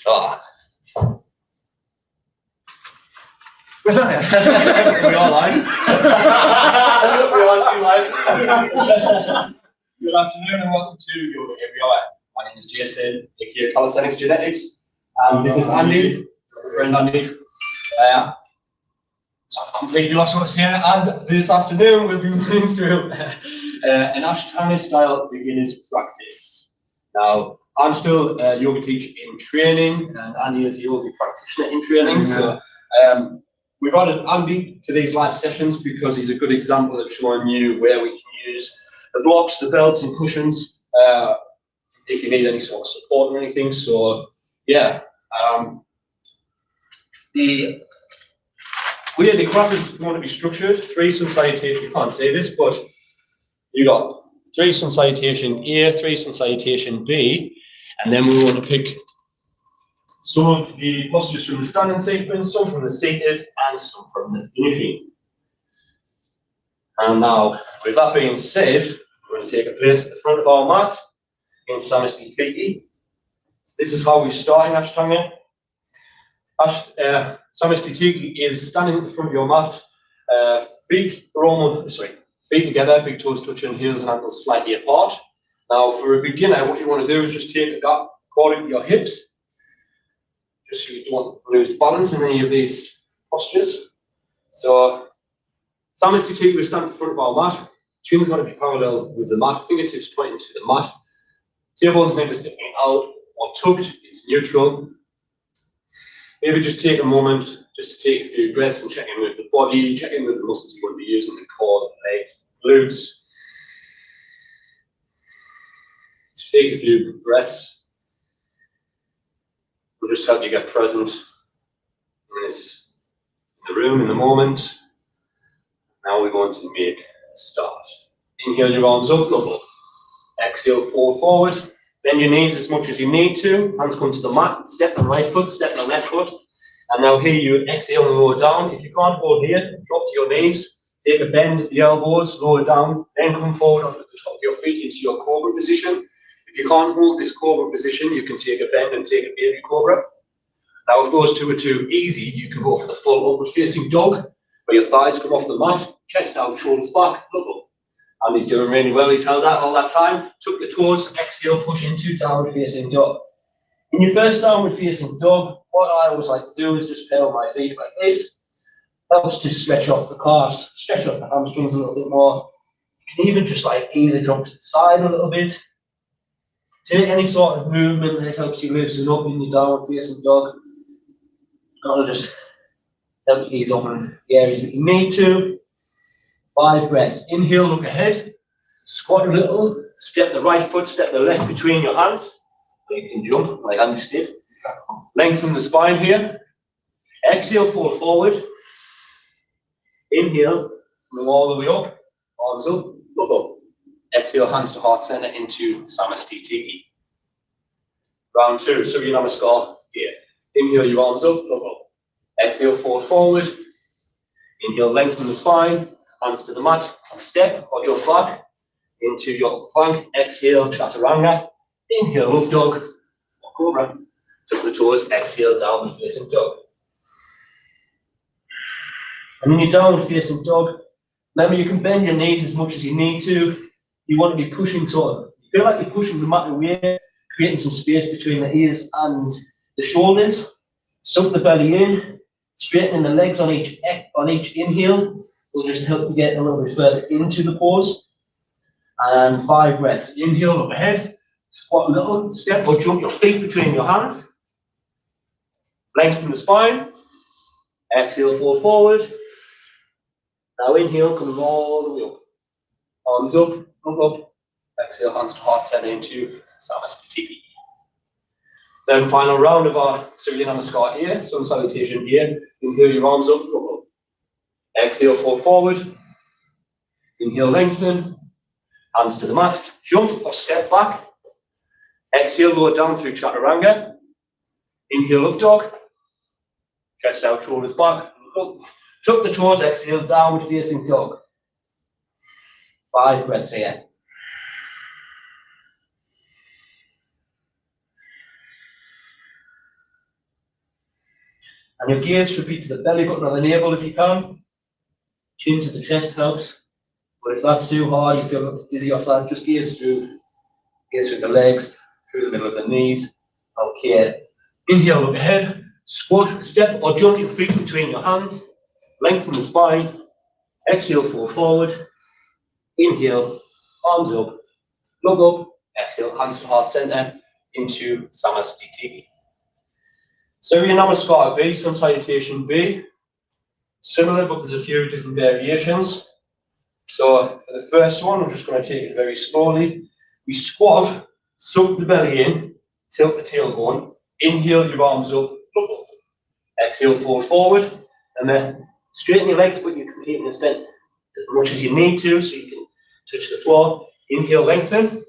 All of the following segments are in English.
Ah. We all live. We are too live. Good afternoon and welcome to YogaEveryHour. My name is Jason, aka Calisthenics Genetics, and this is Andy, my friend Andy. So I've completely lost what I was saying, and this afternoon we'll be running through an Ashtanga style beginner's practice. Now, I'm still a yoga teacher in training, and Andy is a yoga practitioner in training. So we've added Andy to these live sessions because he's a good example of showing you where we can use the blocks, the belts and cushions if you need any sort of support or anything. So yeah, the way the class is going to be structured, 3 sun salutation, you can't say this, but you got 3 sun salutation A, 3 sun salutation B, and then we want to pick some of the postures from the standing sequence, some from the seated, and some from the finishing. And now, with that being said, we're going to take a place at the front of our mat in Samasti Tiki. So this is how we start in Ashtanga. Samasti Tiki is standing at the front of your mat, feet together, big toes touching, heels and ankles slightly apart. Now, for a beginner, what you want to do is just take it up according to your hips, just so you don't lose balance in any of these postures. So, Samasti Tiki, we stand at the front of our mat. Chin's got to be parallel with the mat, fingertips pointing to the mat. Tailbones never sticking out or tucked, it's neutral. Maybe just take a moment just to take a few breaths and check in with the body, check in with the muscles you want to be using, the core, the legs, glutes. Just take a few breaths. We'll just help you get present in the room, in the moment. Now we're going to make a start. Inhale your arms up, look up. Exhale, fall forward. Bend your knees as much as you need to. Hands come to the mat. Step the right foot, step the left foot. And now here you exhale and lower down. If you can't hold here, drop to your knees. Take a bend at the elbows, lower down. Then come forward onto the top of your feet into your cobra position. If you can't hold this cobra position, you can take a bend and take a baby cobra. Now if those two are too easy, you can go for the full upward facing dog, where your thighs come off the mat, chest out, shoulders back, look up. And he's doing really well, he's held that all that time. Tuck the toes, exhale, push into downward facing dog. In your first downward facing dog, what I always like to do is just pedal my feet like this. Helps to stretch off the calves, stretch off the hamstrings a little bit more. You can even just like either drop to the side a little bit. Take any sort of movement that helps you loosen up in your downward facing dog. That'll just help you ease up in the areas that you need to. 5 breaths. Inhale, look ahead. Squat a little. Step the right foot, step the left between your hands. You can jump like Andy did. Lengthen the spine here. Exhale, fall forward. Inhale, move all the way up. Arms up, look up. Exhale, hands to heart center into Samasti Tiki. Round 2, Surya Namaskar here. Inhale, your arms up, look up. Exhale, fall forward. Inhale, lengthen the spine. Hands to the mat, step or jump back into your plank. Exhale, chaturanga. Inhale, up dog or cobra. Tuck the toes, exhale, downward facing dog. And in your downward facing dog, remember you can bend your knees as much as you need to. You want to be pushing you feel like you're pushing the mat away, creating some space between the ears and the shoulders. Sunk the belly in, straightening the legs on each inhale. Will just help you get a little bit further into the pose. And 5 breaths. Inhale, look ahead. Squat a little. Step or jump your feet between your hands. Lengthen the spine. Exhale, fall forward. Now inhale, coming all the way up. Arms up, up. Exhale, hands to heart center into Samasti Tiki. Then final round of our Surya Namaskar here. Sun salutation here. Inhale your arms up, up. Exhale, fall forward. Inhale, lengthen. Hands to the mat. Jump or step back. Exhale, lower down through chaturanga. Inhale, up dog. Chest out, shoulders back. Up. Tuck the toes, exhale, downward facing dog. 5 breaths here. And your gaze should be to the belly button or the navel if you can. Chin to the chest helps. But if that's too hard, you feel a bit dizzy off that, just gaze through the legs, through the middle of the knees. Okay. Inhale, look ahead. Squat, step or jump your feet between your hands. Lengthen the spine. Exhale, fall forward. Inhale, arms up. Look up. Exhale, hands to heart center into Samasthiti. Surya Namaskar B, Sun Salutation B. Similar, but there's a few different variations. So for the first one, we're just going to take it very slowly. We squat, suck the belly in, tilt the tailbone, inhale your arms up, look up. Exhale, fold forward, and then straighten your legs, but you're keeping as bent as much as you need to, so you can touch the floor. Inhale, lengthen,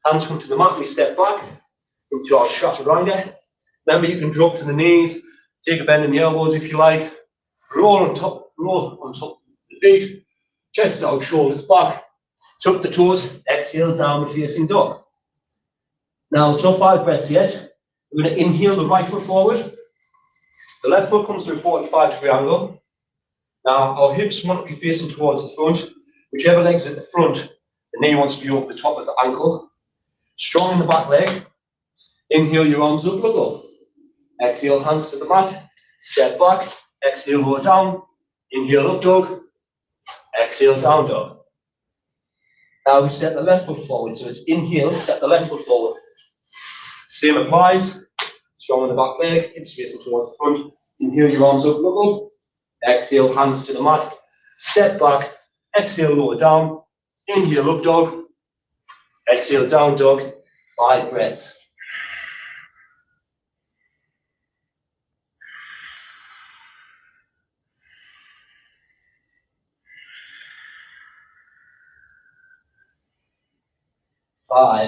hands come to the mat, we step back into our chaturanga. Remember, you can drop to the knees, take a bend in the elbows if you like, roll on top of the feet, chest out, shoulders back, tuck the toes, exhale, downward facing dog. Now, it's not 5 breaths yet. We're going to inhale the right foot forward. The left foot comes to a 45-degree angle. Now, our hips want to be facing towards the front. Whichever leg's at the front, the knee wants to be over the top of the ankle. Strong in the back leg. Inhale your arms up, look up. Exhale, hands to the mat. Step back. Exhale, lower down. Inhale, up dog. Exhale, down dog. Now we step the left foot forward. So it's inhale, step the left foot forward. Same applies. Strong in the back leg, hips facing towards the front. Inhale your arms up, look up. Exhale, hands to the mat. Step back. Exhale, lower down. Inhale, up dog. Exhale, down dog. 5 breaths.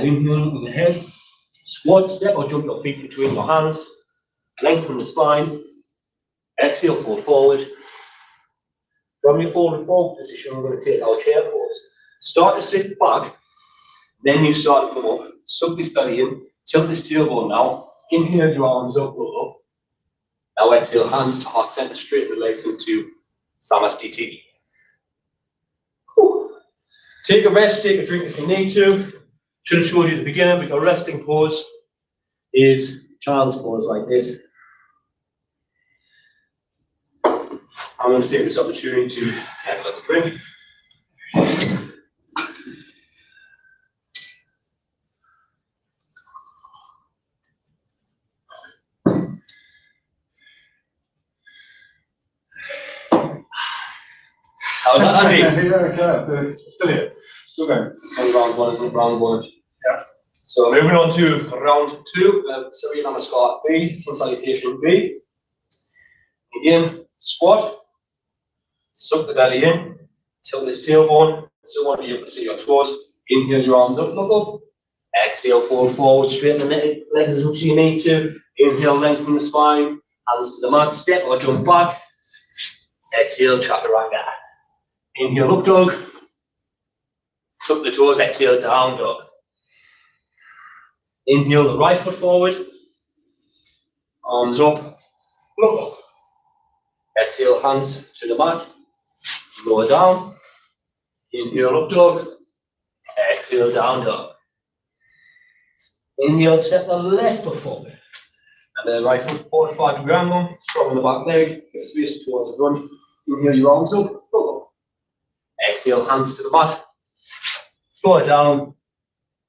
Inhale, looking ahead. Squat, step or jump your feet between your hands. Lengthen the spine. Exhale, fold forward. From your forward fold position, we're going to take our chair pose. Start to sit back, then you start to come up. Suck this belly in, tilt this tailbone now. Inhale your arms up, roll up. Now exhale, hands to heart center, straighten the legs into Samasthiti. Take a rest, take a drink if you need to. Should have showed you at the beginning, but your resting pose is child's pose like this. I'm going to take this opportunity to have a little drink. How's that, Andy? Yeah, okay. Still here. Still going. Round one, isn't it? Round one. Yeah. So moving on to round 2, Surya Namaskar B, Sun Salutation B. Again, squat, suck the belly in, tilt this tailbone, so want you to see your toes. Inhale your arms up, look up. Exhale, fold forward, straighten the legs as much as you need to. Inhale, lengthen the spine, hands to the mat, step or jump back. Exhale, chaturanga. Inhale, up dog. Tuck the toes, exhale, down dog. Inhale the right foot forward. Arms up, look up. Exhale, hands to the mat. Lower down. Inhale, up dog. Exhale, down dog. Inhale, step the left foot forward. And then right foot 45-degree angle. Strong in the back leg. Get space towards the front. Inhale your arms up, look up. Exhale, hands to the mat. Lower down.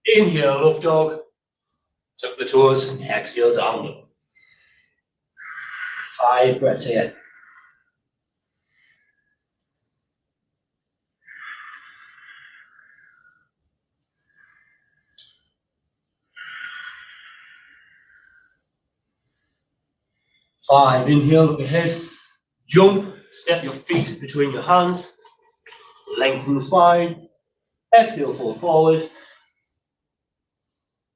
Inhale, up dog. Tuck the toes. Exhale, down dog. 5 breaths here. Five, inhale, look ahead. Jump, step your feet between your hands. Lengthen the spine. Exhale, fold forward.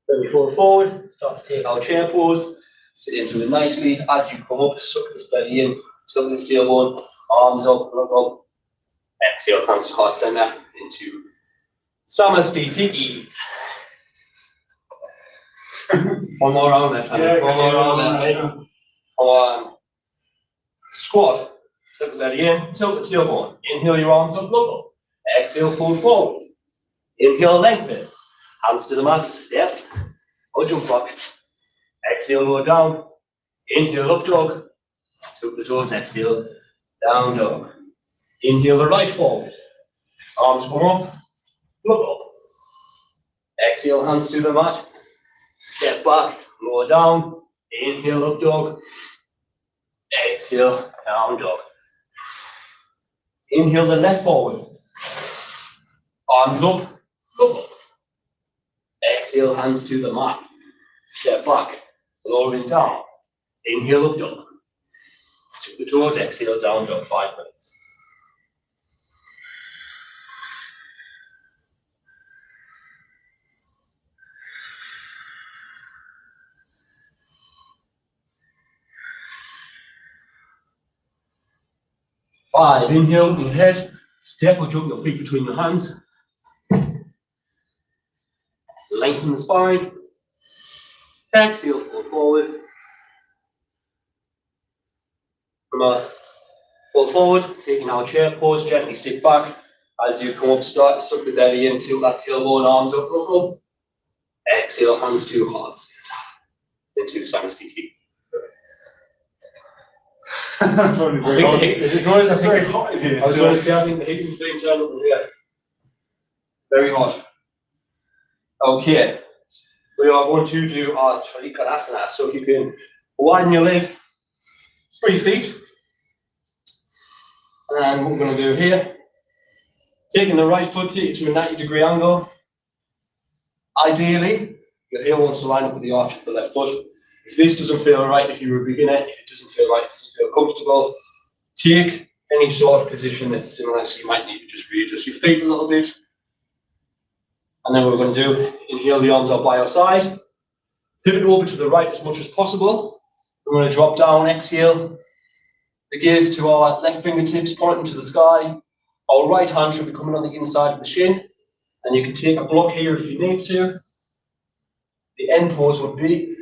When we fold forward, start to take our chair pose. Sit into it nicely. As you come up, suck this belly in. Tilt this tailbone. Arms up, look up. Exhale, hands to heart center into Samasthiti. One more round left, Andy. One more round left. Come on. Squat. Tuck the belly in, tilt the tailbone. Inhale your arms up, look up. Exhale, fold forward. Inhale, lengthen. Hands to the mat, step. Or jump back. Exhale, lower down. Inhale, up dog. Tuck the toes, exhale, down dog. Inhale the right forward. Arms come up, look up. Exhale, hands to the mat. Step back, lower down. Inhale, up dog. Exhale, down dog. Inhale the left forward. Arms up, look up. Exhale, hands to the mat. Step back, lowering down. Inhale, up dog. Tuck the toes, exhale, down dog, 5 minutes. Five, inhale, your head, step or jump your feet between your hands. Lengthen the spine. Exhale, fold forward. From a fold forward, taking our chair pose, gently sit back. As you come up, start to suck the belly in, tilt that tailbone, arms up, look up. Exhale, hands to hearts. Into Samastiti. Probably very hot. It's very hot in here. I was going to say, I think the heating's being turned up in here. Very hot. Okay. We are going to do our Trikonasana. So if you can widen your leg 3 feet. And what we're going to do here, taking the right foot, take it to a 90-degree angle. Ideally, your heel wants to line up with the arch of the left foot. If this doesn't feel right, if you're a beginner, if it doesn't feel right, it doesn't feel comfortable, take any sort of position that's similar, so you might need to just readjust your feet a little bit. And then what we're going to do, inhale the arms up by your side, pivot over to the right as much as possible. We're going to drop down, exhale, the gaze to our left fingertips pointing to the sky. Our right hand should be coming on the inside of the shin, and you can take a block here if you need to. The end pose would be,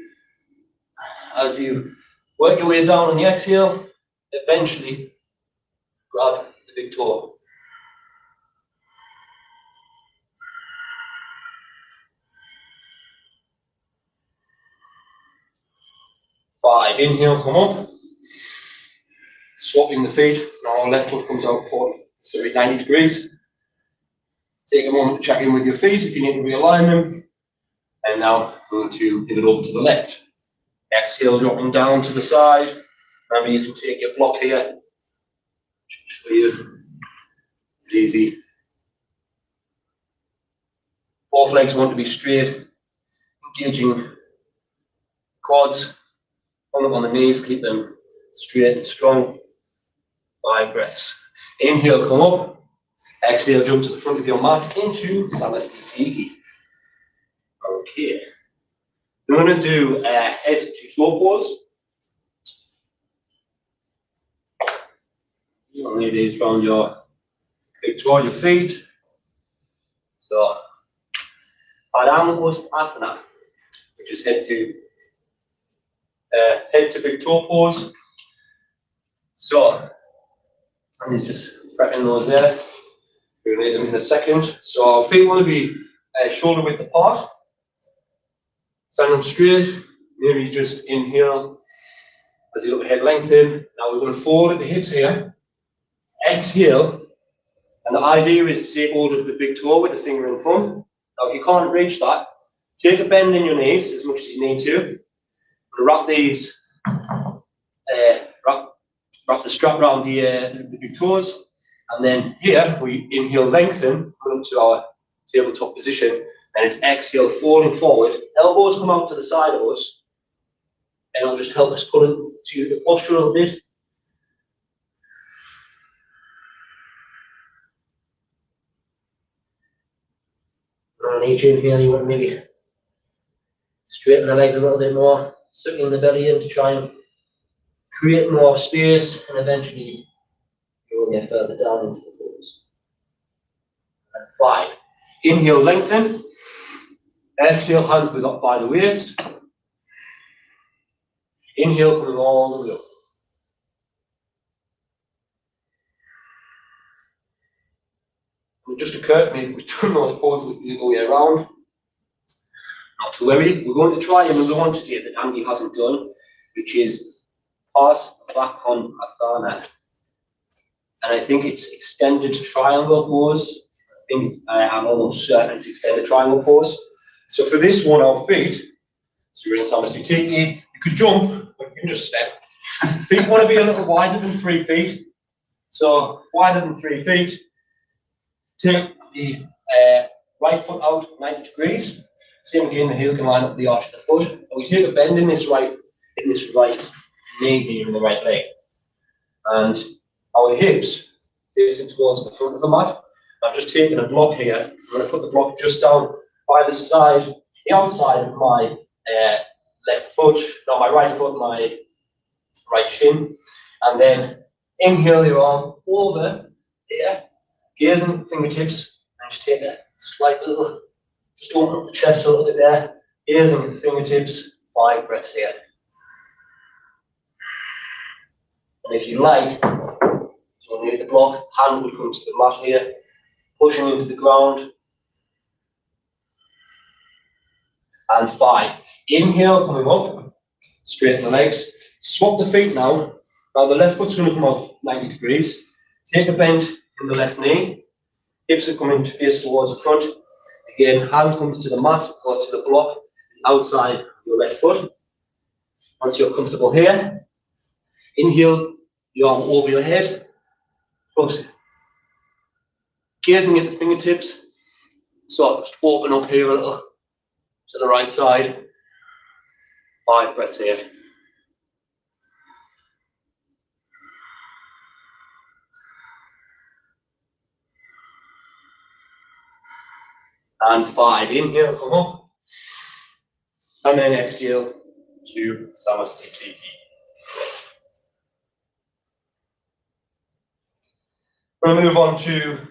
as you work your way down on the exhale, eventually grab the big toe. Five, inhale, come up. Swapping the feet, now our left foot comes out forward, so 90 degrees. Take a moment to check in with your feet if you need to realign them. And now going to pivot over to the left. Exhale, dropping down to the side. Remember, you can take your block here. Show you. Easy. Both legs want to be straight, engaging quads. Hold up on the knees, keep them straight and strong. 5 breaths. Inhale, come up. Exhale, jump to the front of your mat into Samastiti. Okay. We're going to do a head to toe pose. You'll need these around your big toe, your feet. So, Padam Asana, which is head to big toe pose. So, and he's just prepping those there. We're going to need them in a second. So our feet want to be shoulder width apart. Stand up straight. Maybe just inhale as you look ahead, lengthen. Now we're going to fold at the hips here. Exhale. And the idea is to take hold of the big toe with the finger and thumb. Now if you can't reach that, take a bend in your knees as much as you need to. Wrap these, wrap the strap around the big toes. And then here, we inhale, lengthen, come up to our tabletop position. And it's exhale, falling forward. Elbows come out to the side of us. And it'll just help us pull into the posture a little bit. And on each inhale, you want to maybe straighten the legs a little bit more, sucking the belly in to try and create more space, and eventually you will get further down into the pose. And 5. Inhale, lengthen. Exhale, hands goes up by the waist. Inhale, coming all the way up. occurred to me, we've done those poses the other way around. Not to worry, we're going to try another one today that Andy hasn't done, which is pass back on Asana. And I think it's extended triangle pose. I'm almost certain it's extended triangle pose. So for this one, our feet, so you're in Samastitiki, you could jump, but you can just step. Feet want to be a little wider than 3 feet. So wider than 3 feet. Take the right foot out 90 degrees. Same again, the heel can line up with the arch of the foot. And we take a bend in this right knee here in the right leg. And our hips facing towards the front of the mat. I've just taken a block here. I'm going to put the block just down by the side, the outside of my left foot, not my right foot, my right shin. And then inhale your arm over here, gazing at the fingertips, and just take a slight little, just open up the chest a little bit there, gazing at the fingertips, 5 breaths here. And if you like, so near the block, hand would come to the mat here, pushing into the ground. And 5. Inhale, coming up, straighten the legs. Swap the feet now. Now the left foot's going to come off 90 degrees. Take a bend in the left knee. Hips are coming to face towards the front. Again, hand comes to the mat or to the block outside your left foot. Once you're comfortable here, inhale, the arm over your head. Close. Gazing at the fingertips. So just open up here a little to the right side. 5 breaths here. And 5. Inhale, come up. And then exhale to Samastitiki. We're going to move on to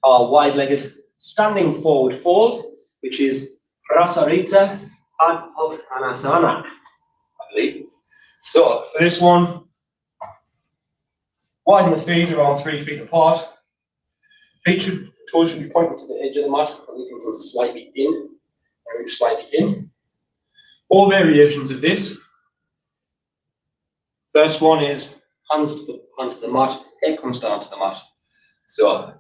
our wide-legged standing forward fold, which is Prasarita Padhanasana, I believe. So for this one, widen the feet around 3 feet apart. Toes should be pointing to the edge of the mat, but we can go slightly in, and move slightly in. 4 variations of this. First one is hands onto the mat, head comes down to the mat. So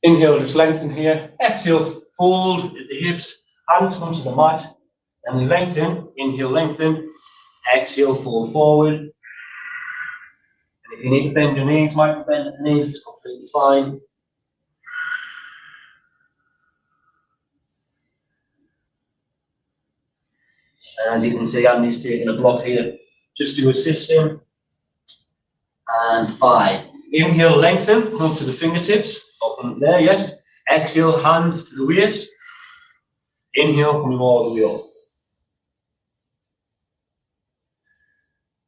inhale, just lengthen here. Exhale, fold at the hips, hands come to the mat, and we lengthen. Inhale, lengthen. Exhale, fold forward. And if you need to bend your knees, micro bend at the knees, it's completely fine. And as you can see, Andy's taking a block here just to assist him. And 5. Inhale, lengthen, come up to the fingertips. Open up there, yes. Exhale, hands to the waist. Inhale, coming all the way up.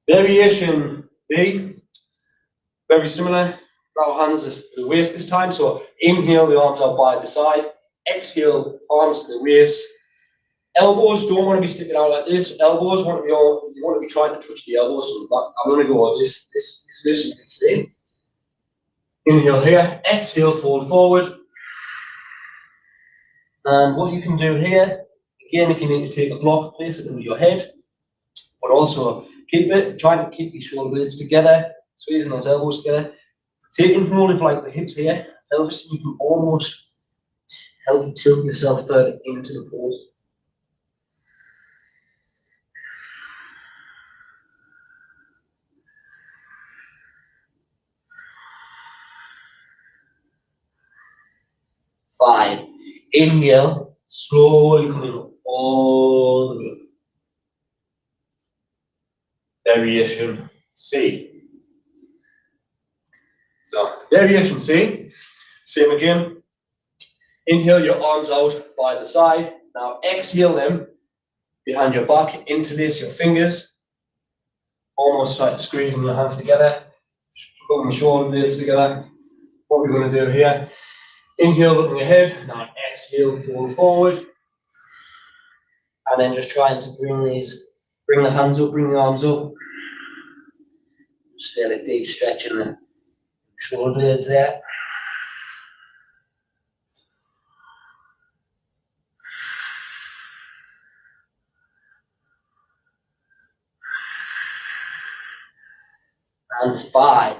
Variation B, very similar. Our hands to the waist this time. So inhale, the arms out by the side. Exhale, arms to the waist. Elbows don't want to be sticking out like this. Elbows want to be on, you want to be trying to touch the elbows from the back. I'm going to go on this position, you can see. Inhale here, exhale, fold forward. And what you can do here, again, if you need to take a block, place it under your head, but also trying to keep your shoulder blades together, squeezing those elbows together. Taking hold of like the hips here, pelvis, you can almost help you tilt yourself further into the pose. Five. Inhale, slowly coming up all the way up. Variation C. So, variation C, same again. Inhale your arms out by the side. Now exhale them behind your back, interlace your fingers. Almost like squeezing your hands together. Putting the shoulder blades together. What we're going to do here. Inhale, looking ahead. Now exhale, fold forward. And then just trying to bring the hands up, bring the arms up. Just feel a deep stretch in the shoulder blades there. and 5.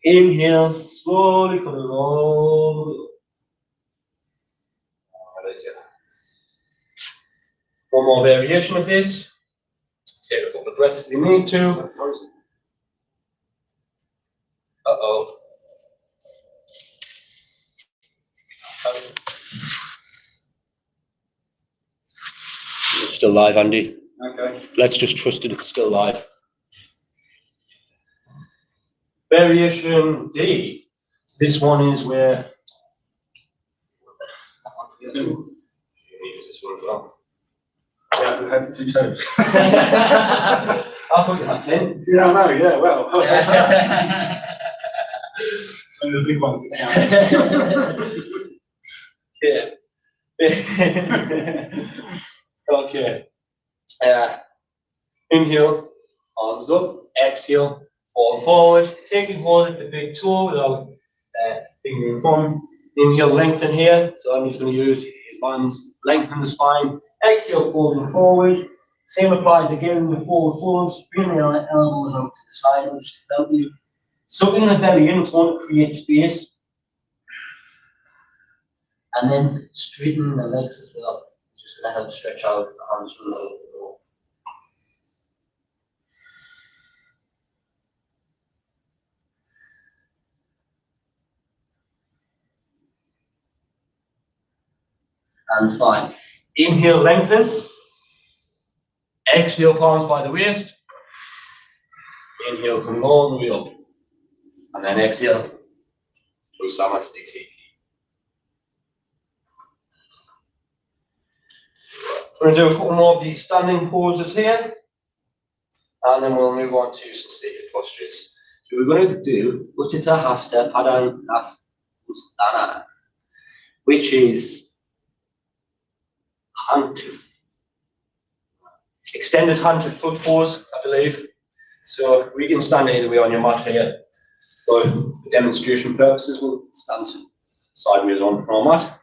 Inhale, slowly coming all the way up. One more variation of this. Take a couple of breaths if you need to. Uh-oh. It's still live, Andy. Okay. Let's just trust it, it's still live. Variation D. This one is where you use this one as well. Yeah, we had 2 toes. I thought you had 10. Yeah, I know, yeah, well. So the big ones that Yeah. Okay. Inhale, arms up, exhale, fall forward, taking hold of the big toe without finger and thumb. Inhale, lengthen here, so I'm just going to use his hands, lengthen the spine. Exhale, folding forward. Same applies again with forward folds. Bring the elbows out to the side, which to help you. Sucking the belly in, it's going to create space. And then straighten the legs as well. It's just going to help stretch out the hamstrings a little bit more. And 5. Inhale, lengthen. Exhale, palms by the waist. Inhale, come all the way up. And then exhale to Samasthiti. We're going to do a couple more of these standing poses here. And then we'll move on to some seated postures. So we're going to do Utthita Hasta Padangusthana, which is hand to extended hand to foot pose, I believe. So we can stand either way on your mat here. For demonstration purposes, we'll stand sideways on our mat.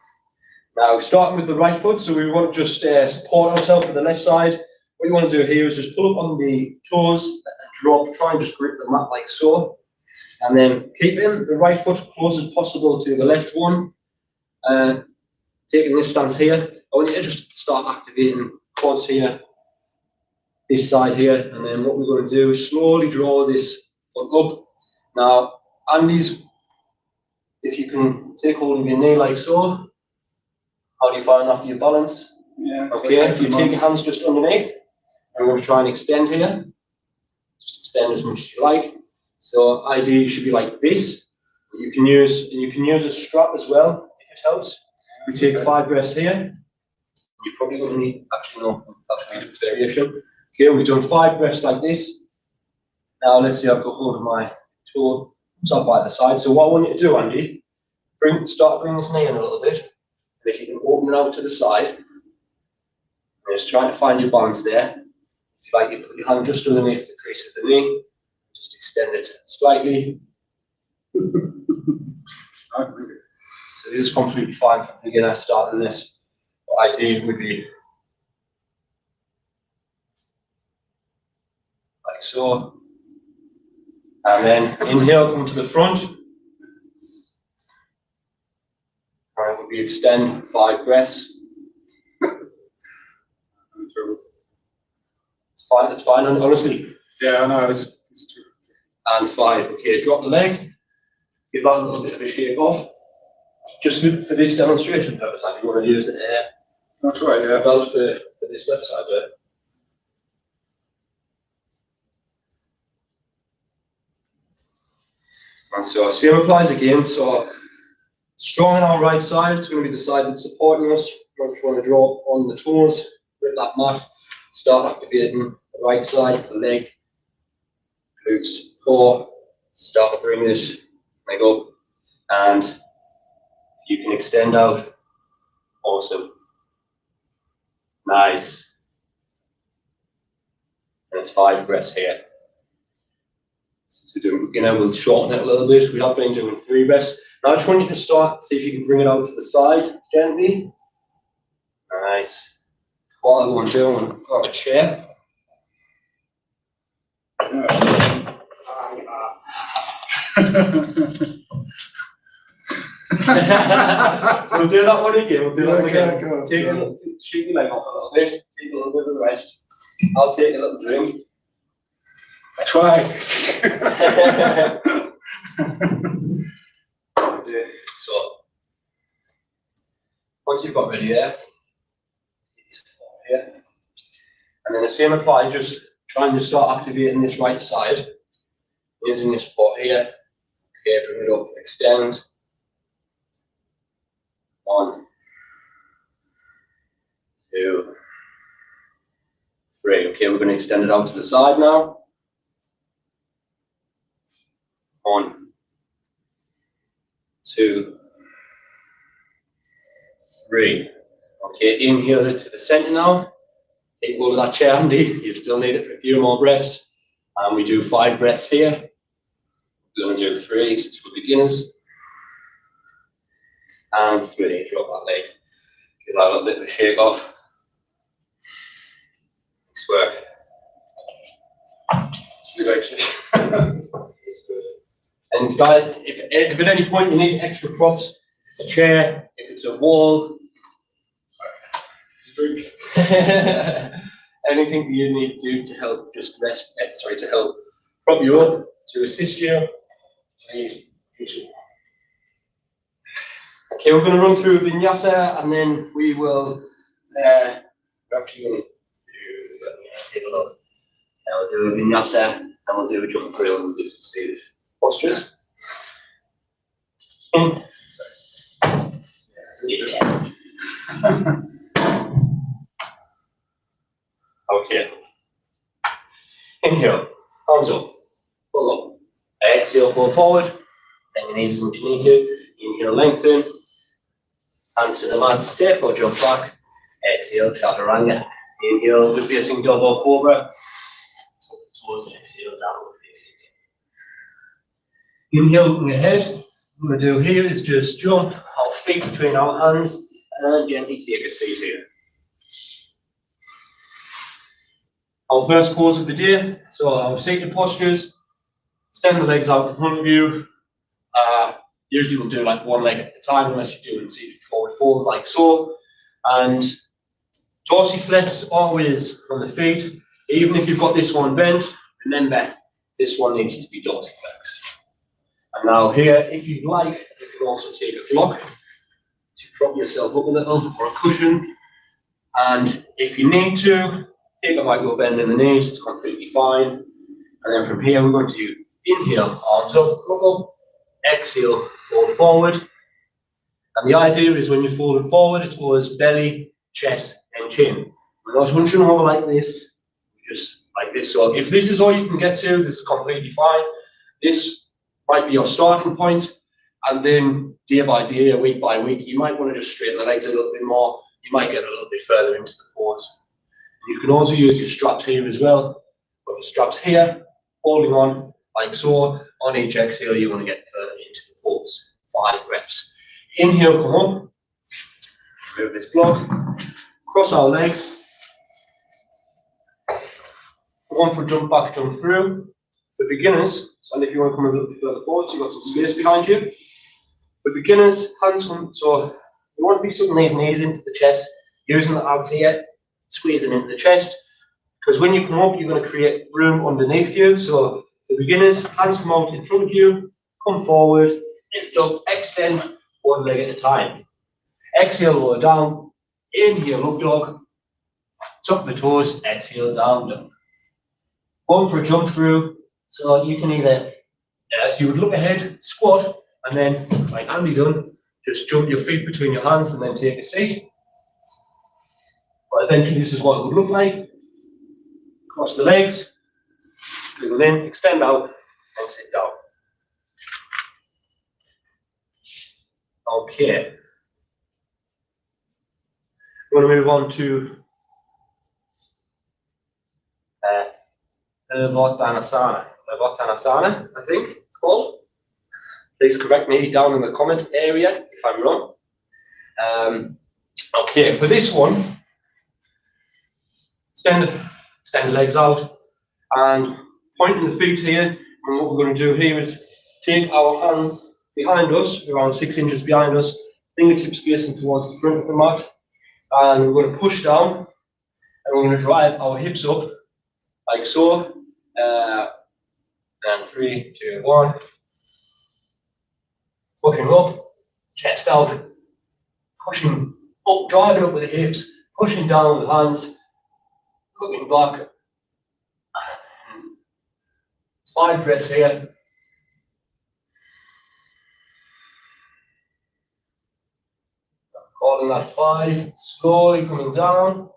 Now, starting with the right foot, so we want to just support ourselves with the left side. What you want to do here is just pull up on the toes and drop, try and just grip the mat like so. And then keeping the right foot close as possible to the left one. Taking this stance here, I want you to just start activating quads here, this side here, and then what we're going to do is slowly draw this foot up. Now, Andy's, if you can take hold of your knee like so, how do you find that for your balance? Yeah. Okay, if you take your hands just underneath, and we're going to try and extend here. Just extend as much as you like. So ideally you should be like this. You can use a strap as well if it helps. We take 5 breaths here. You're probably going to need, actually no, that's a variation. Okay, we've done 5 breaths like this. Now let's see, I've got hold of my toe, up by the side. So what I want you to do, Andy, start bringing this knee in a little bit. And if you can open it out to the side, just trying to find your balance there. If you like, you put your hand just underneath the crease of the knee, just extend it slightly. So this is completely fine for a beginner starting this. What ideally would be like so. And then inhale, come to the front. All right, we extend 5 breaths. It's fine, honestly. Yeah, I know, it's true. And 5, okay, drop the leg. Give that a little bit of a shake off. Just for this demonstration purpose, I want to use the That's right, yeah. belt for this left side there. And so same applies again. So strong on our right side, it's going to be the side that's supporting us. We just want to draw on the toes, grip that mat, start activating the right side of the leg, glutes, core, start to bring this leg up, and you can extend out. Awesome. Nice. And it's 5 breaths here. Since we're doing beginner, we'll shorten it a little bit. We have been doing 3 breaths. Now I just want you to start, see if you can bring it out to the side gently. Nice. What I want to do, I'm going to grab a chair. We'll do that one again. We'll do that one again. Go. Take a little, shake your leg off a little bit. Take a little bit of a rest. I'll take a little drink. I tried. So, once you've got ready there, here, and then the same applies, just trying to start activating this right side, using this support here. Okay, bring it up, extend. 1, 2, 3. Okay, we're going to extend it out to the side now. 1, 2, 3. Okay, inhale it to the center now. Take hold of that chair, Andy. You still need it for a few more breaths. And we do 5 breaths here. We're going to do 3 for beginners. And 3. Drop that leg. Give that a little bit of a shake off. Nice work. And guys, if at any point you need extra props, if it's a chair, if it's a wall, anything you need to do to help just rest, to help prop you up, to assist you, please do so. Okay, we're going to run through vinyasa and then we will, we're actually going to do, let me take a look. We'll do a vinyasa and we'll do a jump through and we'll do some seated postures. Okay. Inhale, hands up, pull up. Exhale, fall forward. Then you need as much as you need to. Inhale, lengthen. Hands to the mat, step or jump back. Exhale, chaturanga. Inhale, reversing dog or cobra. Towards exhale, downward facing. Inhale, looking ahead. What we're going to do here is just jump our feet between our hands and gently take a seat here. Our first pose of the day, so our seated postures, extend the legs out in front of you. Usually we'll do like one leg at a time unless you're doing seated forward like so. And dorsiflex always on the feet. Even if you've got this one bent, remember this one needs to be dorsiflex. And now here, if you'd like, you can also take a block to prop yourself up a little, or a cushion. And if you need to, take a micro bend in the knees, it's completely fine. And then from here, we're going to inhale, arms up, look up, exhale, fold forward. And the idea is when you're folding forward, it's always belly, chest, and chin. We're not hunching over like this, just like this. So if this is all you can get to, this is completely fine. This might be your starting point, and then day by day, week by week, you might want to just straighten the legs a little bit more. You might get a little bit further into the pose. You can also use your straps here as well. Put the straps here, holding on like so. On each exhale, you want to get further into the pose. 5 breaths. Inhale, come up. Remove this block. Cross our legs. One for jump back, jump through. For beginners, and if you want to come a little bit further forward, so you've got some space behind you. For beginners, hands come, so you want to be sucking these knees into the chest, using the abs here, squeezing into the chest, because when you come up, you're going to create room underneath you. So for beginners, hands come out in front of you, come forward, lift up, extend, one leg at a time. Exhale, lower down, inhale, up dog, tuck the toes, exhale, down dog. One for a jump through. So you can either, if you would look ahead, squat, and then, like Andy done, just jump your feet between your hands and then take a seat. But eventually this is what it would look like. Cross the legs, wiggle in, extend out, and sit down. Okay. We're going to move on to Vattanasana, I think it's called. Please correct me down in the comment area if I'm wrong. Okay, for this one, extend the legs out and pointing the feet here. And what we're going to do here is take our hands behind us, around 6 inches behind us, fingertips facing towards the front of the mat, and we're going to push down, and we're going to drive our hips up, like so. And 3, 2, 1. Pushing up, chest out, pushing up, driving up with the hips, pushing down with hands, looking back. It's 5 breaths here. Calling that 5, slowly coming down.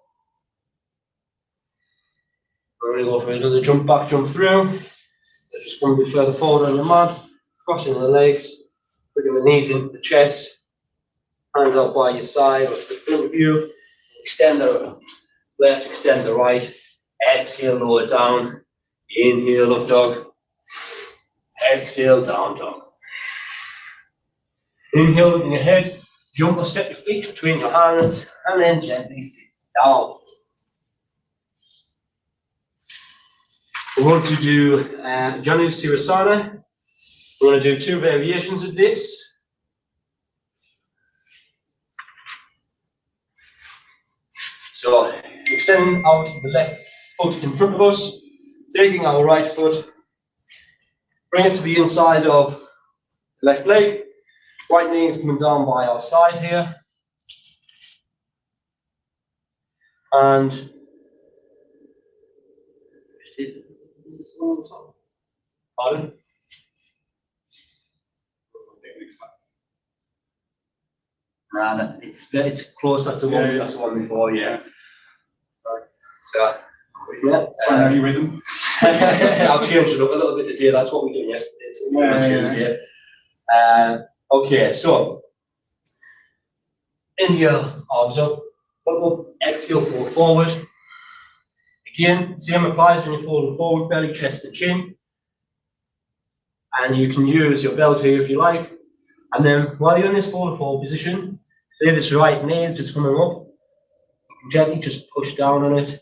We're going to go for another jump back, jump through. So just come a bit further forward on your mat, crossing the legs, putting the knees into the chest, hands out by your side or to the front of you. Extend the left, extend the right. Exhale, lower down. Inhale, up dog. Exhale, down dog. Inhale, looking ahead. Jump or step your feet between your hands and then gently sit down. We're going to do Janu Sirasana. We're going to do 2 variations of this. So, extending out the left foot in front of us, taking our right foot, bring it to the inside of the left leg. Right knee is coming down by our side here. And is this one on top? Pardon? Nah, it's close. That's the one. That's the one before. Yeah. Right. So, yeah. Any rhythm? I've changed it up a little bit today. That's what we did yesterday. It's on Tuesday. Okay, so inhale, arms up, up, exhale, fold forward. Again, same applies when you're folding forward, belly, chest, and chin. And you can use your belt here if you like. And then while you're in this fold forward position, say this right knee is just coming up, you can gently just push down on it,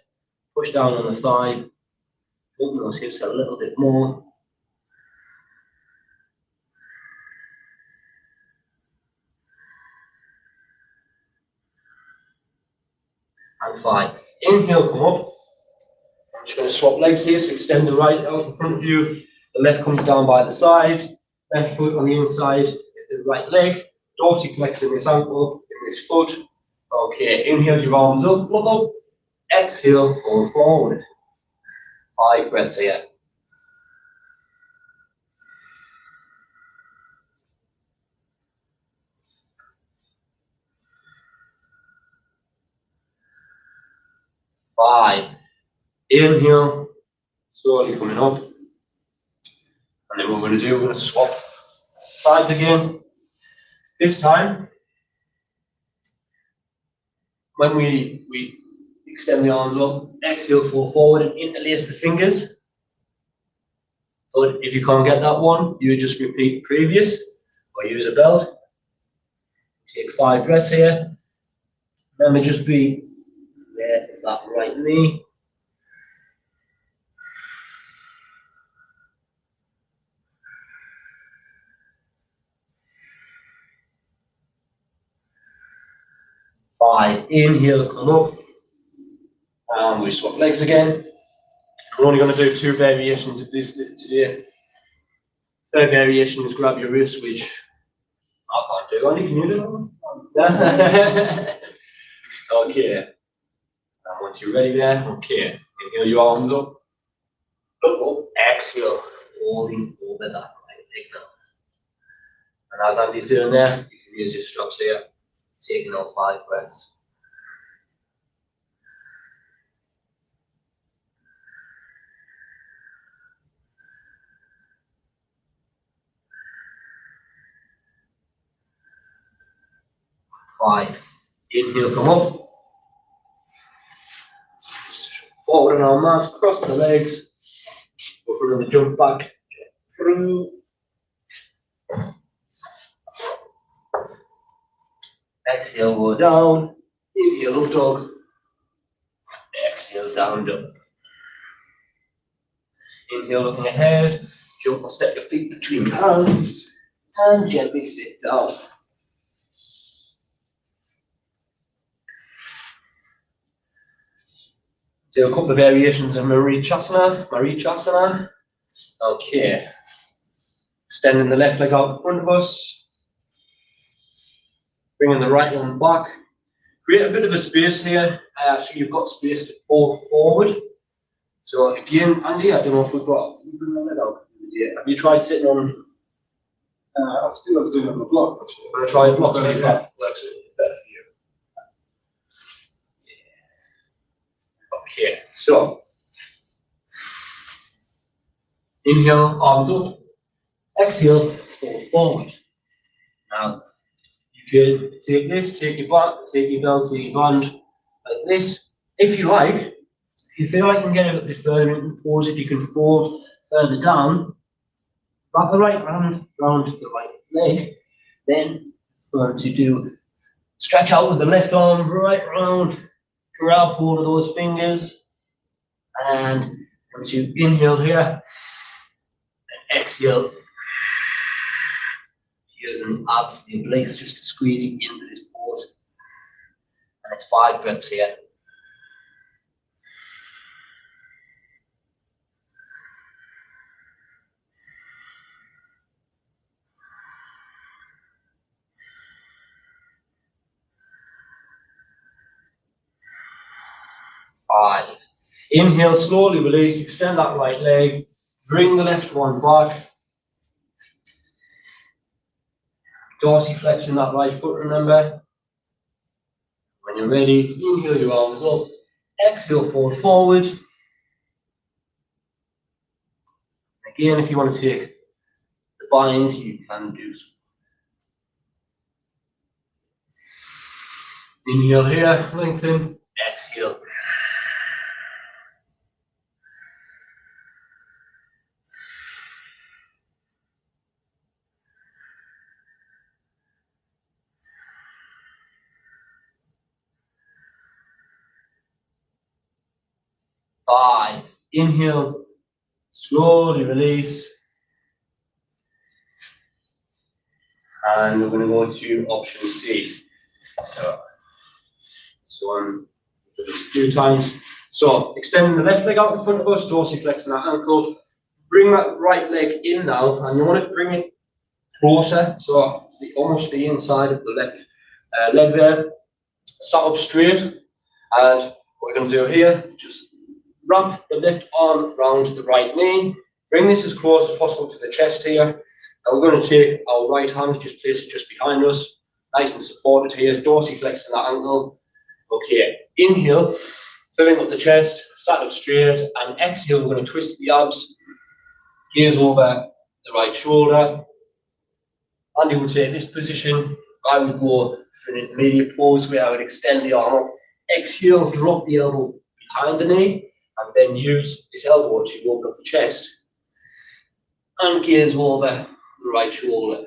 push down on the thigh, open those hips a little bit more. And 5. Inhale, come up. I'm just going to swap legs here, so extend the right out in front of you. The left comes down by the side. Left foot on the inside of the right leg. Dorsiflex in this ankle, in this foot. Okay, inhale your arms up, look up. Exhale, fold forward. 5 breaths here. Five. Inhale, slowly coming up. And then what we're going to do, we're going to swap sides again. This time, when we extend the arms up, exhale, fold forward and interlace the fingers. But if you can't get that one, you just repeat the previous or use a belt. Take 5 breaths here. Remember, just be there with that right knee. Five. Inhale, come up. And we swap legs again. We're only going to do 2 variations of this today. Third variation is grab your wrist, which I can't do. Only can you do that? Okay. And once you're ready there, okay. Inhale your arms up. Up. Exhale. Holding over that right leg now. And as Andy's doing there, you can use your straps here. Taking out 5 breaths. Five. Inhale, come up. Forward on our mat, cross the legs. Go for another jump back. Through. Exhale, go down. Inhale, up dog. Exhale, down dog. Inhale, looking ahead. Jump or step your feet between your hands and gently sit down. Do a couple of variations of Marichasana. Okay. Extending the left leg out in front of us. Bringing the right one back. Create a bit of a space here, so you've got space to fall forward. So again, Andy, I don't know if we've got. Have you tried sitting on? I still have to do it on the block. Actually. I'm going to try a block, see if that works better for you. Okay, so inhale, arms up. Exhale, fall forward. Now, you can take this, take your back, take your belt, take your band, like this. If you like, if you feel like you can get a bit further into the pose, if you can fold further down, wrap the right hand round the right leg, then we're going to do stretch out with the left arm right round, grab hold of those fingers, and once you inhale here, and exhale, using the abs, the obliques, just squeezing into this pose. And it's 5 breaths here. Five. Inhale, slowly release, extend that right leg, bring the left one back. Dorsiflexing that right foot, remember. When you're ready, inhale your arms up, exhale, fold forward. Again, if you want to take the bind, you can do so. Inhale here, lengthen, exhale. Five. Inhale, slowly release. And we're going to go to option C. So one, a few times. So extending the left leg out in front of us, dorsiflexing that ankle. Bring that right leg in now, and you want to bring it closer, so almost the inside of the left leg there. Sat up straight, and what we're going to do here, just wrap the left arm round the right knee. Bring this as close as possible to the chest here. And we're going to take our right hand, just place it just behind us, nice and supported here, dorsiflexing that ankle. Okay, inhale, filling up the chest, sat up straight, and exhale, we're going to twist the abs, gaze over the right shoulder. Andy will take this position. I would go for an intermediate pose where I would extend the arm up, exhale, drop the elbow behind the knee, and then use this elbow to open up the chest, and gaze over the right shoulder.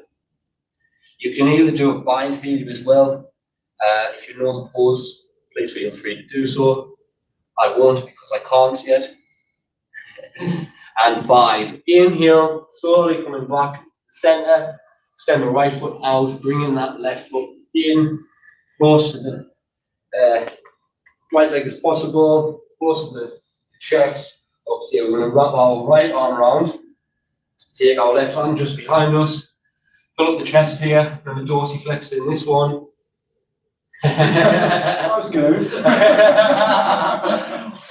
You can either do a bind here as well. If you know the pose, please feel free to do so. I won't because I can't yet. And 5. Inhale, slowly coming back to the center. Extend the right foot out, bringing that left foot in, close to the right leg as possible, close to the chest. Okay, we're going to wrap our right arm around. Take our left hand just behind us. Fill up the chest here, and the dorsiflex in this one. I was going.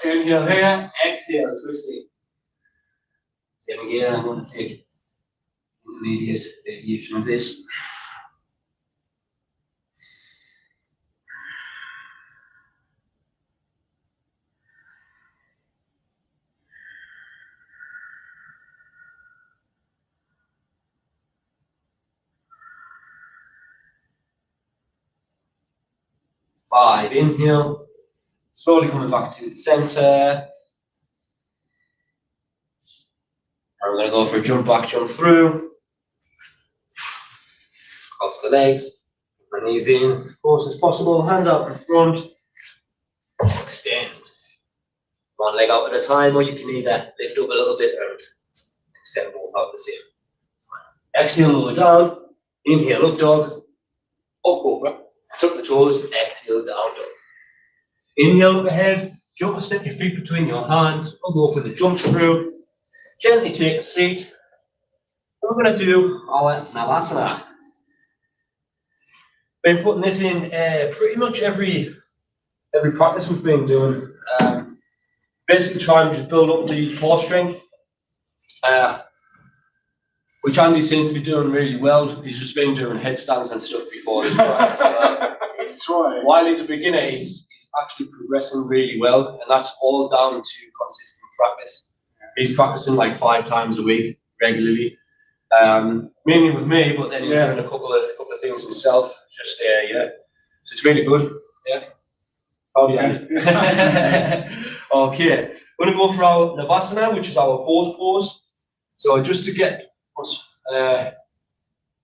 Inhale here, exhale, twisting. Same again, I'm going to take intermediate variation of this. Five, inhale, slowly coming back to the center. And we're going to go for a jump back, jump through. Cross the legs, my knees in, as close as possible, hands out in front. Extend. One leg out at a time, or you can either lift up a little bit and extend both out at the Exhale, lower down. Inhale, up dog. Up, over. Tuck the toes. Exhale, down dog. Inhale, look ahead. Jump or step your feet between your hands. I'll go for the jump through. Gently take a seat. We're going to do our Navasana. Been putting this in pretty much every practice we've been doing. Basically trying to just build up the core strength. Which Andy seems to be doing really well. He's just been doing headstands and stuff before this practice. He's trying. While he's a beginner, he's actually progressing really well, and that's all down to consistent practice. He's practicing like 5 times a week regularly, mainly with me, but then he's doing a couple of things himself. Just yeah, so it's really good. Yeah. Oh yeah. Okay, we're gonna go for our Navasana, which is our pose. So just to get us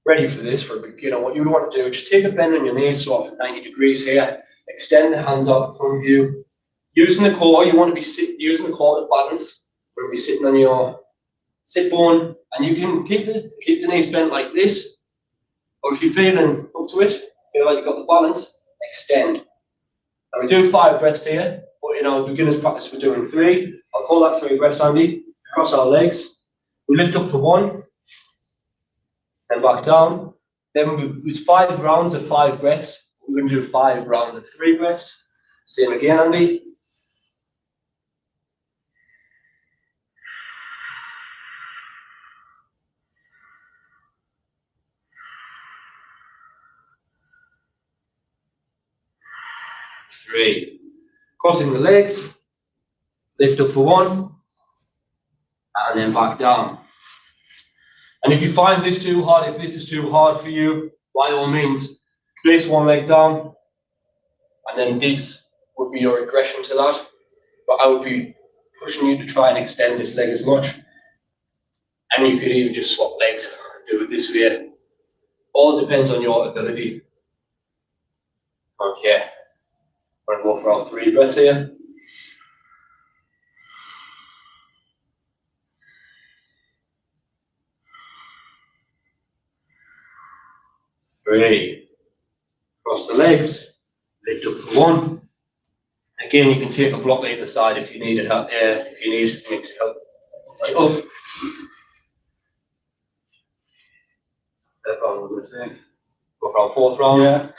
ready for this, for a beginner, what you would want to do, just take a bend on your knees, so off at 90 degrees here. Extend the hands out in front of you. Using the core, you want to be using the core to balance. You're going to be sitting on your sit bone, and you can keep the knees bent like this, or if you're feeling up to it, feel like you've got the balance, extend. And we do 5 breaths here, but in our beginner's practice we're doing 3. I'll call that 3 breaths, Andy. Cross our legs. We lift up for 1, then back down. Then it's 5 rounds of 5 breaths. We're going to do 5 rounds of 3 breaths. Same again, Andy. Three. Crossing the legs. Lift up for 1. And then back down. And if you find this too hard, if this is too hard for you, by all means, place 1 leg down. And then this would be your aggression to that. But I would be pushing you to try and extend this leg as much. And you could even just swap legs and do it this way. All depends on your ability. Okay. We're going to go for our 3 breaths here. 3. Cross the legs. Lift up for 1. Again, you can take a block either side if you need it. If you need me to help. Up. That's what I'm going to say. Go for our 4th round. Yeah.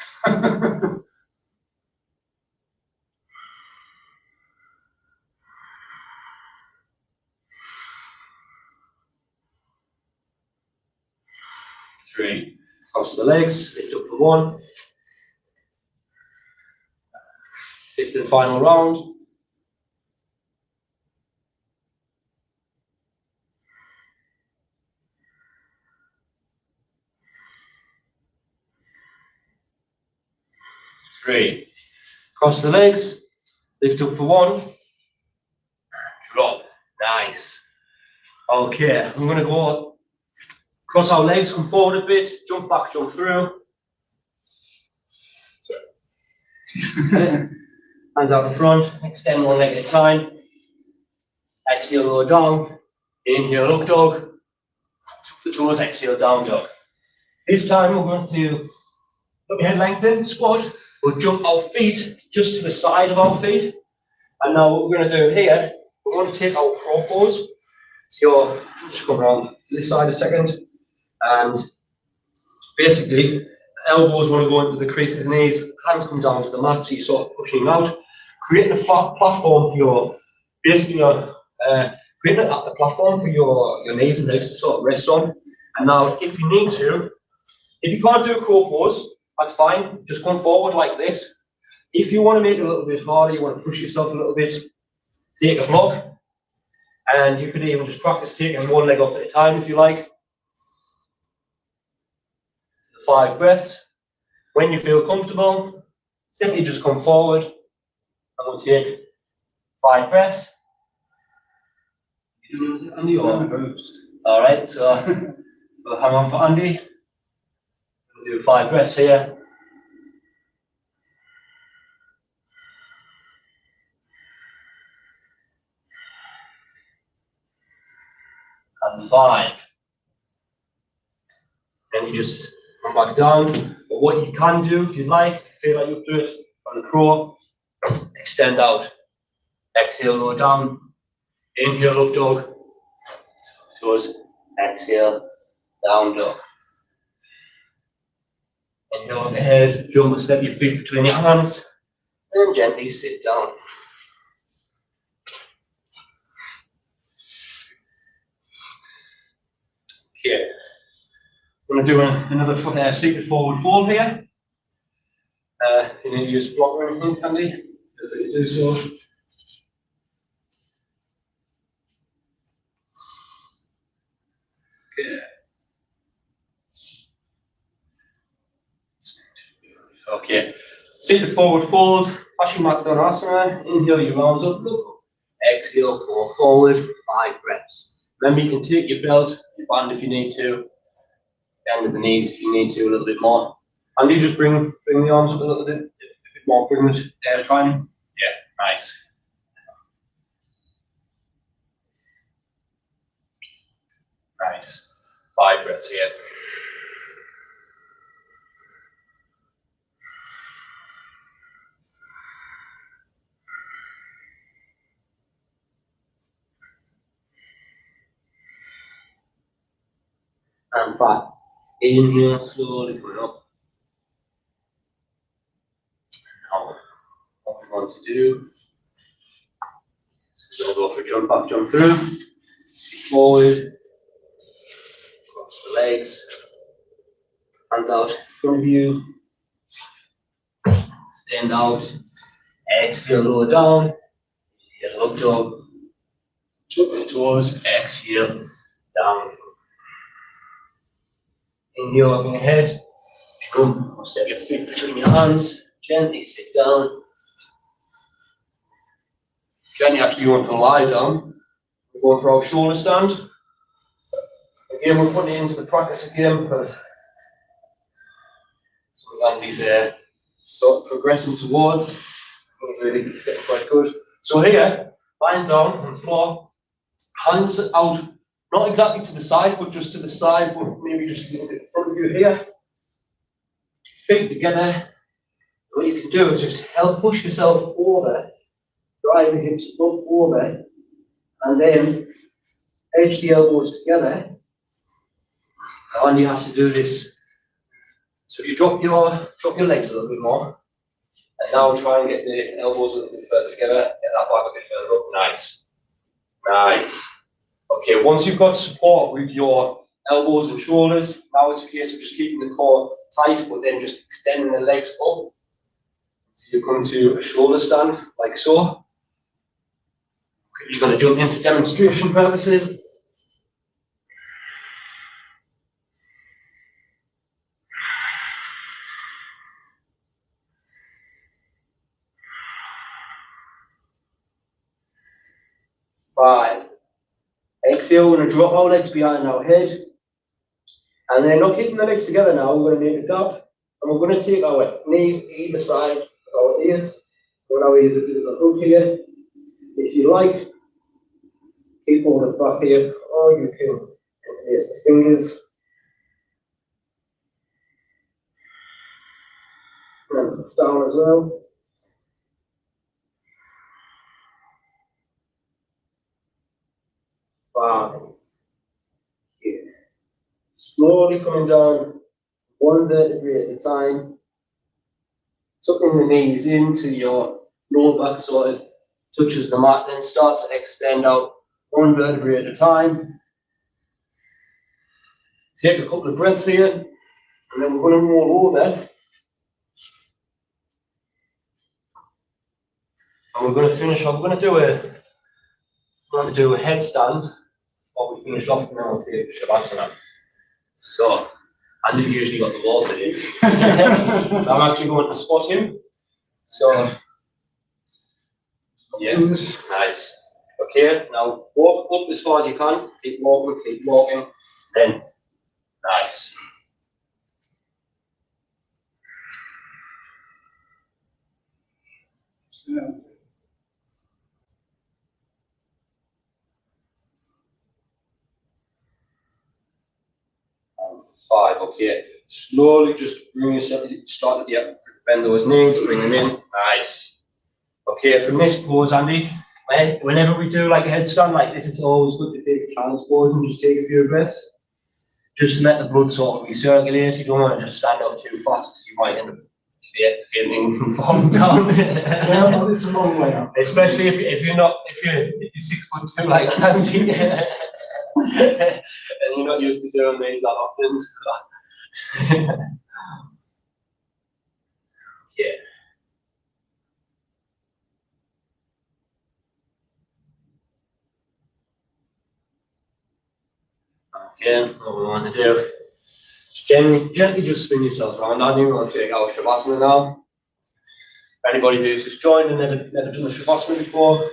3. Cross the legs. Lift up for 1. 5th and final round. 3. Cross the legs. Lift up for 1. Drop. Nice. Okay, I'm going to go cross our legs, come forward a bit, jump back, jump through. Hands out in front, extend 1 leg at a time. Exhale, lower down. Inhale, up dog. Tuck the toes, exhale, down dog. This time we're going to put your head lengthen, squat. We'll jump our feet just to the side of our feet. And now what we're going to do here, we're going to take our propose. So just come around this side a second. And basically, elbows want to go into the crease of the knees, hands come down to the mat, so you're sort of pushing out, creating a flat platform for your, basically creating a platform for your knees and legs to sort of rest on. And now, if you need to, if you can't do a crow pose, that's fine, just come forward like this. If you want to make it a little bit harder, you want to push yourself a little bit, take a block, and you could even just practice taking 1 leg off at a time if you like. 5 breaths. When you feel comfortable, simply just come forward and we'll take 5 breaths. You do it, Andy, or? Alright, so we'll hang on for Andy. We'll do 5 breaths here. And 5. Then you just come back down. But what you can do, if you like, if you feel like you do it on the crow, extend out. Exhale, lower down. Inhale, up dog. Toes. Exhale, down dog. Inhale, overhead. Jump and step your feet between your hands. And gently sit down. Okay. I'm going to do another seated forward fold here. You need to use a block or anything, Candy? Feel free to do so. Okay. Okay. Seated forward fold. Paschimottanasana. Inhale your arms up. Exhale, fall forward. 5 breaths. Remember, you can take your belt, your band if you need to. Bend at the knees if you need to a little bit more. And you just bring the arms up a little bit more. Bring it. Try and. Yeah, nice. Nice. 5 breaths here. And 5. Inhale, slowly coming up. Now, what we want to do is we'll go for a jump up, jump through, forward, cross the legs, hands out in front of you, stand out, exhale, lower down, inhale, up dog, tuck your toes, exhale, down. Inhale, up your head, jump, step your feet between your hands, gently sit down. Gently actually you want to lie down. We're going for our shoulder stand. Again, we're putting it into the practice again because Andy's sort of progressing towards. Really, it's getting quite good. So here, lying down on the floor, hands out, not exactly to the side, but just to the side, but maybe just a little bit in front of you here. Feet together. What you can do is just help push yourself over, drive the hips up over, and then edge the elbows together. And you have to do this. So you drop your legs a little bit more, and now try and get the elbows a little bit further together, get that back a bit further up. Nice. Nice. Okay, once you've got support with your elbows and shoulders, now it's a case of just keeping the core tight, but then just extending the legs up. So you come to a shoulder stand, like so. You're going to jump in for demonstration purposes. Five. Exhale, we're going to drop our legs behind our head. And then not keeping the legs together now, we're going to make a gap. And we're going to take our knees either side of our ears. Put our ears a bit of a hook here. If you like, keep all the back here, or you can place the fingers. And it's down as well. Five. Here. Slowly coming down, one vertebrae at a time. Tucking the knees into your lower back sort of touches the mat, then start to extend out one vertebrae at a time. Take a couple of breaths here, and then we're going to roll over. And we're going to finish off. We're going to do a headstand while we finish off, and then we'll take Shavasana. So, Andy's usually got the ball for this. So I'm actually going to spot him. So, yeah, nice. Okay, now walk up as far as you can. Keep walking. Then, nice. Yeah. 5. Okay. Slowly just bring yourself, start at the bend those knees, bring them in. Nice. Okay, from this pose, Andy, whenever we do like a headstand like this, it's always good to take a child's pose and just take a few breaths. Just let the blood sort of recirculate. You don't want to just stand up too fast because you might end up getting falling down. Yeah, it's a long way up. Especially if you're 6'2" like Andy, and you're not used to doing these that often. Yeah. Okay, what we want to do is gently just spin yourself around. I think we want to take our Shavasana now. For anybody who's just joined and never done the Shavasana before,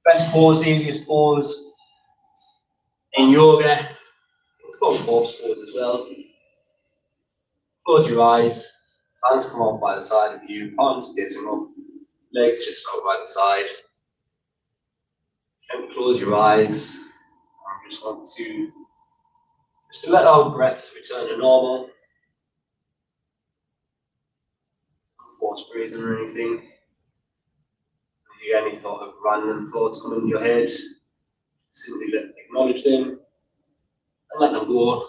best pose, easiest pose in yoga. It's called corpse pose as well. Close your eyes, hands come up by the side of you, palms facing up, legs just go by the side. And close your eyes. I just want to let our breath return to normal. No force breathing or anything. If you get any thought of random thoughts come into your head, simply acknowledge them and let them go.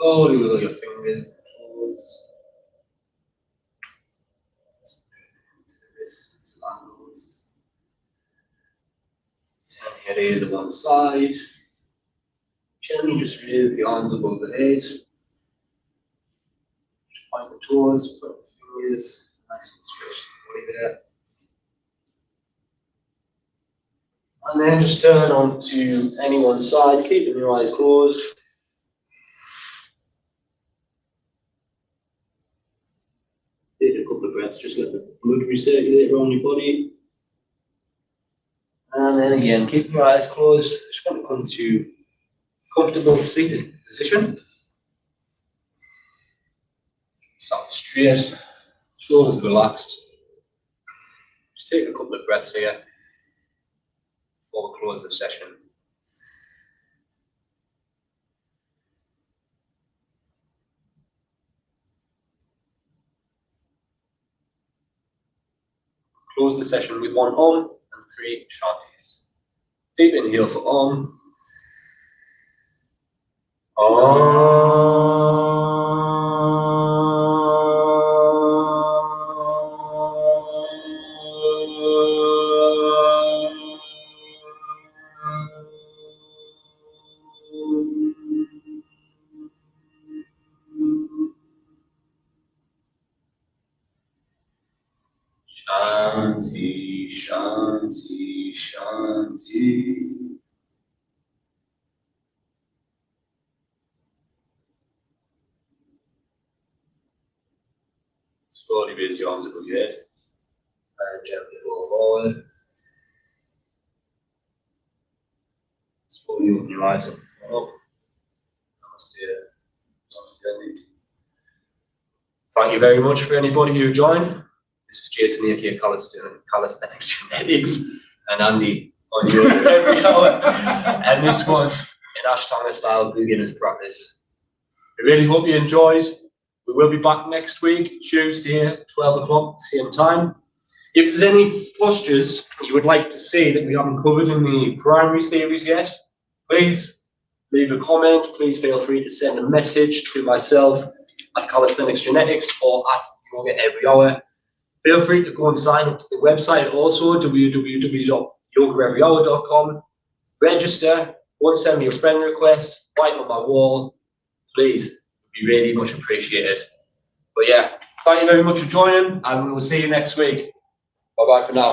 Slowly wiggle your fingers, toes, to the wrists, ankles. Turn your head to one side. Gently just raise the arms above the head. Just point the toes, put the fingers nice and straight in the body there. And then just turn onto any one side, keeping your eyes closed. Take a couple of breaths, just let the blood recirculate around your body. And then again, keep your eyes closed. Just want to come to comfortable seated position. Sat straight, shoulders relaxed. Just take a couple of breaths here before we close the session. Close the session with one Om and 3 Shantis. Deep inhale for Om. Shanti, Shanti, Shanti. Slowly raise your arms above your head and gently roll forward. Slowly open your eyes up. Namaste. Namaste. Thank you very much for anybody who joined. This is Jason, aka Calisthenics Genetics, and Andy on Yoga Every Hour. And this was an Ashtanga style beginner's practice. I really hope you enjoyed. We will be back next week, Tuesday, 12 o'clock, same time. If there's any postures you would like to see that we haven't covered in the primary series yet, please leave a comment. Please feel free to send a message to myself at Calisthenics Genetics or at Yoga Every Hour. Feel free to go and sign up to the website also, www.yogaeveryhour.com. Register, go and send me a friend request, write on my wall. Please, it would be really much appreciated. But yeah, thank you very much for joining, and we'll see you next week. Bye-bye for now.